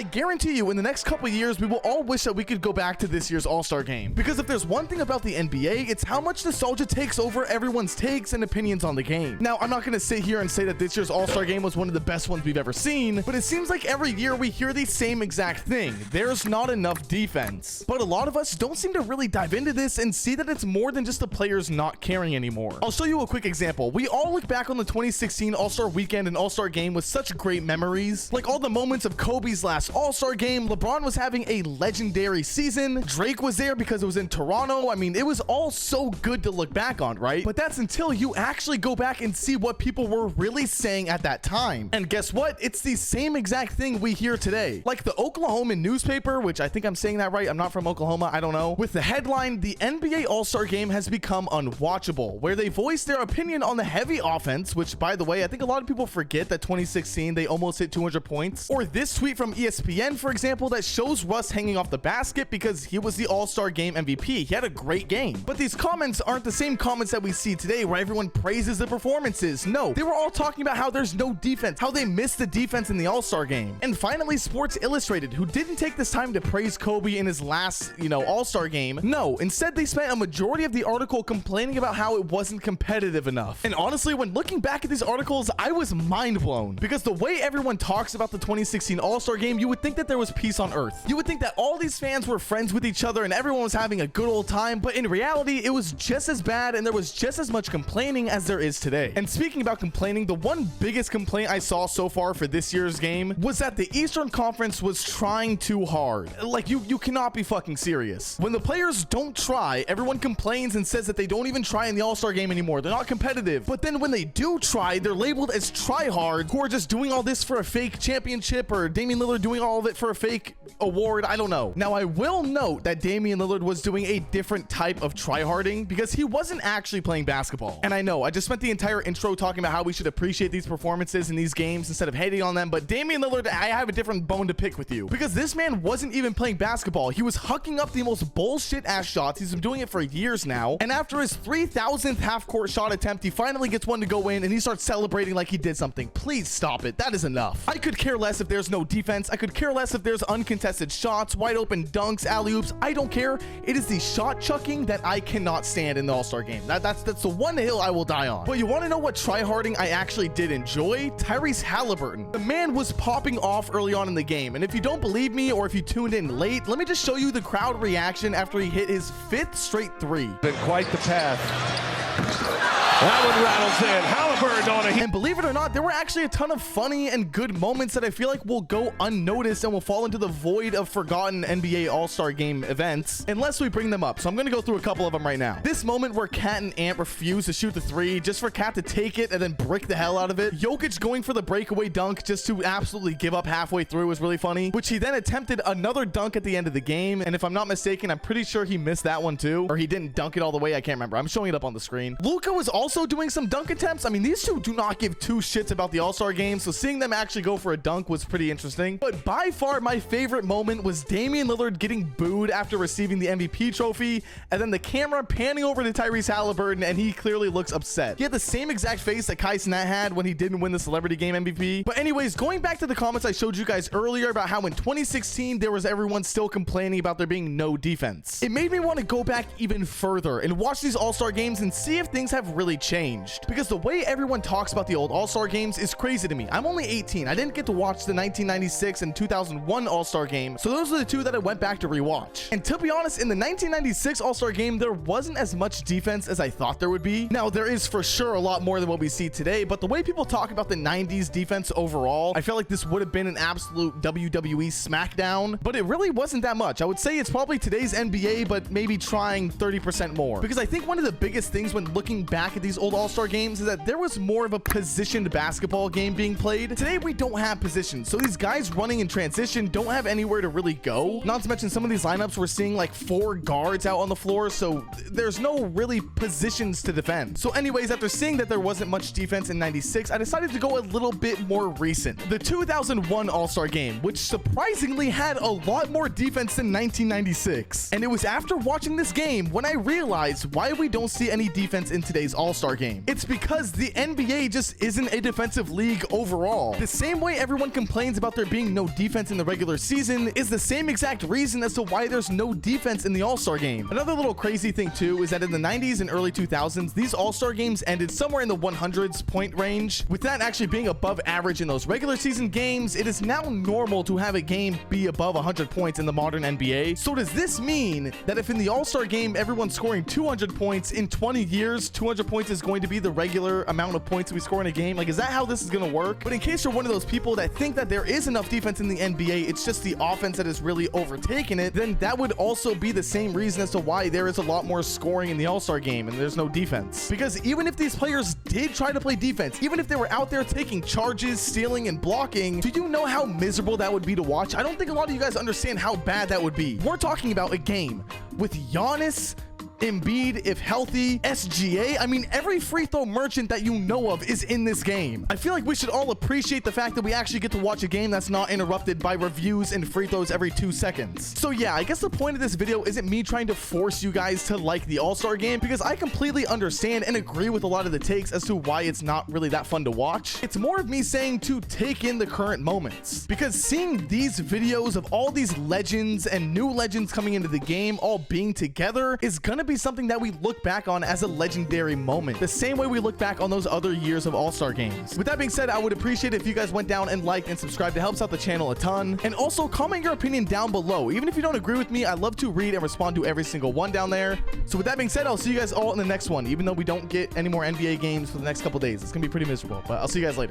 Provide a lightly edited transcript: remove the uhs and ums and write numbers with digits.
I guarantee you in the next couple years, we will all wish that we could go back to this year's All-Star game. Because if there's one thing about the NBA, it's how much nostalgia takes over everyone's takes and opinions on the game. Now, I'm not going to sit here and say that this year's All-Star game was one of the best ones we've ever seen, but it seems like every year we hear the same exact thing. There's not enough defense. But a lot of us don't seem to really dive into this and see that it's more than just the players not caring anymore. I'll show you a quick example. We all look back on the 2016 All-Star weekend and All-Star game with such great memories. Like all the moments of Kobe's last All-Star game, LeBron was having a legendary season, Drake was there because it was in Toronto. I mean, it was all so good to look back on, right? But that's until you actually go back and see what people were really saying at that time. And guess what? It's the same exact thing we hear today. Like the Oklahoman newspaper, which I think I'm saying that right. I'm not from Oklahoma. I don't know. With the headline, "The NBA All-Star Game has become unwatchable," where they voiced their opinion on the heavy offense, which by the way, I think a lot of people forget that 2016, they almost hit 200 points. Or this tweet from ESPN, for example, that shows Russ hanging off the basket because he was the All-Star Game MVP. He had a great game. But these comments aren't the same comments that we see today where everyone praises the performances. No, they were all talking about how there's no defense, how they missed the defense in the All-Star Game. And finally, Sports Illustrated, who didn't take this time to praise Kobe in his last, All-Star game. No, instead they spent a majority of the article complaining about how it wasn't competitive enough. And honestly, when looking back at these articles, I was mind blown because the way everyone talks about the 2016 All-Star game, you would think that there was peace on earth. You would think that all these fans were friends with each other and everyone was having a good old time, but in reality, it was just as bad and there was just as much complaining as there is today. And speaking about complaining, the one biggest complaint I saw so far for this year's game was that the Eastern Conference was trying too hard. Like, you cannot be fucking serious. When the players don't try, everyone complains and says that they don't even try in the All-Star game anymore. They're not competitive. But then when they do try, they're labeled as tryhards who are just doing all this for a fake championship, or Damian Lillard doing all of it for a fake award. I don't know. Now, I will note that Damian Lillard was doing a different type of tryharding because he wasn't actually playing basketball. And I know I just spent the entire intro talking about how we should appreciate these performances in these games instead of hating on them, but Damian Lillard, I have a different bone to pick with you because this man wasn't even playing basketball. He was hucking up the most bullshit ass shots. He's been doing it for years now, and after his 3,000th half-court shot attempt, he finally gets one to go in and he starts celebrating like he did something. Please stop it. That is enough. I could care less if there's no defense. I could care less if there's uncontested shots, wide open dunks, alley-oops. I don't care. It is the shot chucking that I cannot stand in the All-Star game. That's the one hill I will die on. But you want to know what tryharding I actually did enjoy? Tyrese Halliburton. The man was popping off early on in the game, and if you don't believe me or if you tuned in late, let me just show you the crowd reaction after he hit his 5th straight three. Been quite the path. That one rattles in. Halliburton on a... And believe it or not, there were actually a ton of funny and good moments that I feel like will go unnoticed and will fall into the void of forgotten NBA All-Star Game events unless we bring them up. So I'm going to go through a couple of them right now. This moment where Cat and Ant refuse to shoot the three just for Cat to take it and then brick the hell out of it. Jokic going for the breakaway dunk just to absolutely give up halfway through was really funny, which he then attempted another dunk at the end of the game. And if I'm not mistaken, I'm pretty sure he missed that one too, or he didn't dunk it all the way. I can't remember. I'm showing it up on the screen. Luka was also doing some dunk attempts. I mean, these two do not give two shits about the All-Star game, so seeing them actually go for a dunk was pretty interesting. But by far my favorite moment was Damian Lillard getting booed after receiving the MVP trophy, and then the camera panning over to Tyrese Halliburton, and he clearly looks upset. He had the same exact face that Kai Cenat had when he didn't win the Celebrity Game MVP. But anyways, going back to the comments I showed you guys earlier about how in 2016 there was everyone still complaining about there being no defense, it made me want to go back even further and watch these All-Star games and see if things have really changed, because the way everyone talks about the old All-Star games is crazy to me. I'm only 18. I didn't get to watch the 1996 and 2001 All-Star game, so those are the two that I went back to rewatch. And to be honest, in the 1996 All-Star game, there wasn't as much defense as I thought there would be. Now, there is for sure a lot more than what we see today, but the way people talk about the 90s defense overall, I feel like this would have been an absolute WWE smackdown, but it really wasn't that much. I would say it's probably today's NBA, but maybe trying 30% more, because I think one of the biggest things when looking back at these old All-Star games is that there was more of a positioned basketball game being played. Today, we don't have positions, so these guys running in transition don't have anywhere to really go. Not to mention some of these lineups, we're seeing like 4 guards out on the floor, so there's no really positions to defend. So anyways, after seeing that there wasn't much defense in 96, I decided to go a little bit more recent. The 2001 All-Star game, which surprisingly had a lot more defense than 1996. And it was after watching this game when I realized why we don't see any defense in today's All-Star game. It's because the the NBA just isn't a defensive league overall. The same way everyone complains about there being no defense in the regular season is the same exact reason as to why there's no defense in the All-Star game. Another little crazy thing too is that in the 90s and early 2000s, these All-Star games ended somewhere in the 100s point range. With that actually being above average in those regular season games, it is now normal to have a game be above 100 points in the modern NBA. So does this mean that if in the All-Star game everyone's scoring 200 points, in 20 years 200 points is going to be the regular amount of points we score in a game? Like, is that how this is going to work? But in case you're one of those people that think that there is enough defense in the NBA, it's just the offense that is really overtaking it, then that would also be the same reason as to why there is a lot more scoring in the All-Star game and there's no defense. Because even if these players did try to play defense, even if they were out there taking charges, stealing, and blocking, do you know how miserable that would be to watch? I don't think a lot of you guys understand how bad that would be. We're talking about a game with Giannis, Embiid, if healthy, SGA. I mean, every free throw merchant that you know of is in this game. I feel like we should all appreciate the fact that we actually get to watch a game that's not interrupted by reviews and free throws every 2 seconds. So yeah, I guess the point of this video isn't me trying to force you guys to like the All-Star game, because I completely understand and agree with a lot of the takes as to why it's not really that fun to watch. It's more of me saying to take in the current moments, because seeing these videos of all these legends and new legends coming into the game all being together is gonna be something that we look back on as a legendary moment, the same way we look back on those other years of All-Star games. With that being said, I would appreciate it if you guys went down and liked and subscribed. It helps out the channel a ton. And also comment your opinion down below. Even if you don't agree with me, I love to read and respond to every single one down there. So with that being said, I'll see you guys all in the next one, even though we don't get any more NBA games for the next couple days. It's gonna be pretty miserable, but I'll see you guys later.